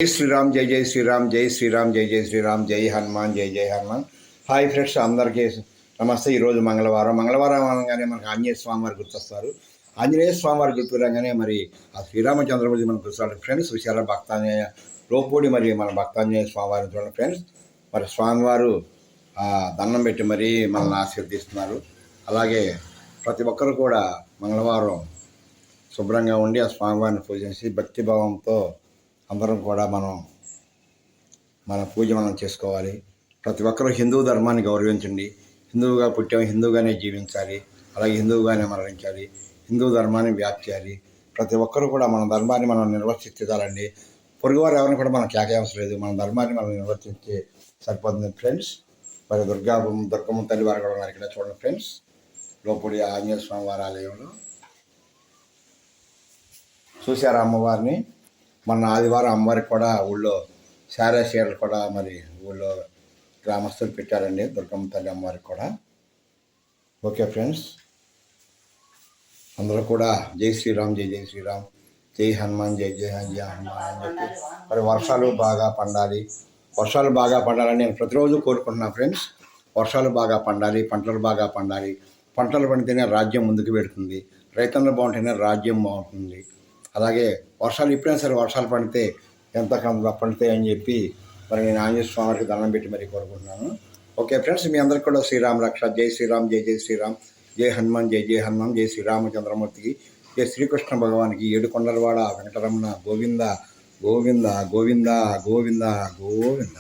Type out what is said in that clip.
జై శ్రీరామ్ జై జై శ్రీరామ్ జై శ్రీరామ్ జై జై శ్రీరామ్ జై హనుమాన్ జై జై హనుమాన్. హాయ్ ఫ్రెండ్స్, అందరికీ నమస్తే. ఈరోజు మంగళవారం అనగానే మనకు ఆంజనేయ స్వామి వారు గుర్తొస్తారు. ఆంజనేయ స్వామి వారు గుర్తురాగానే మరి ఆ శ్రీరామచంద్రమూర్తి మనకు గుర్తున్నారు ఫ్రెండ్స్. విశాల భక్తాంజనేయ లోపూడి మరి మన భక్తాంజనేయ స్వామివారిని చూడండి ఫ్రెండ్స్. మరి స్వామివారు దండం పెట్టి మరి మనల్ని ఆశీర్వదిస్తున్నారు. అలాగే ప్రతి ఒక్కరు కూడా మంగళవారం శుభ్రంగా ఉండి ఆ స్వామివారిని పూజించి భక్తిభావంతో అందరం కూడా మన పూజ మనం చేసుకోవాలి. ప్రతి ఒక్కరూ హిందూ ధర్మాన్ని గౌరవించండి. హిందువుగా పుట్టాము, హిందూగానే జీవించాలి, అలాగే హిందువుగానే మరణించాలి, హిందూ ధర్మాన్ని వ్యాప్తి చేయాలి. ప్రతి ఒక్కరూ కూడా మన ధర్మాన్ని మనం నిర్వర్తించాలండి. పొరుగువారు ఎవరిని కూడా మనం కేకేయవసరం లేదు, మన ధర్మాన్ని మనం నిర్వర్తించి సరిపోతుంది ఫ్రెండ్స్. మరి దుర్గమ్మ తల్లి వారు కూడా ఉన్నారు ఇక్కడ చూడండి ఫ్రెండ్స్. లోపలి ఆంజనేయ స్వామి వారి ఆలయంలో చూశారు అమ్మవారిని. మొన్న ఆదివారం అమ్మవారికి కూడా ఊళ్ళో చీరలు కూడా మరి ఊళ్ళో గ్రామస్తులు పెట్టారండి దుర్గమ్మ తల్లి అమ్మవారికి కూడా. ఓకే ఫ్రెండ్స్, అందరూ కూడా జై శ్రీరామ్ జై జై శ్రీరామ్ జై హనుమాన్ జై జై జై హనుమాన్ అని చెప్పి మరి వర్షాలు బాగా పండాలని నేను ప్రతిరోజు కోరుకుంటున్నాను ఫ్రెండ్స్. వర్షాలు బాగా పండాలి, పంటలు బాగా పండాలి. పంటలు పండితేనే రాజ్యం ముందుకు పెడుతుంది, రైతన్నలు బాగుంటేనే రాజ్యం బాగుంటుంది. అలాగే వర్షాలు ఎప్పుడైనా సరే వర్షాలు పడితే ఎంత పండుతాయి అని చెప్పి మరి నేను ఆంజనేయ స్వామికి దండం పెట్టి మరి కోరుకుంటున్నాను. ఓకే ఫ్రెండ్స్, మీ అందరికీ కూడా శ్రీరామ్ రక్ష. జై శ్రీరామ్ జై జై శ్రీరామ్ జై హనుమాన్ జై జై హనుమాన్ జై శ్రీరామచంద్రమూర్తికి జై శ్రీకృష్ణ భగవానికి ఏడుకొండలవాడ వెంకటరమణ గోవింద గోవింద గోవింద గోవింద గోవింద.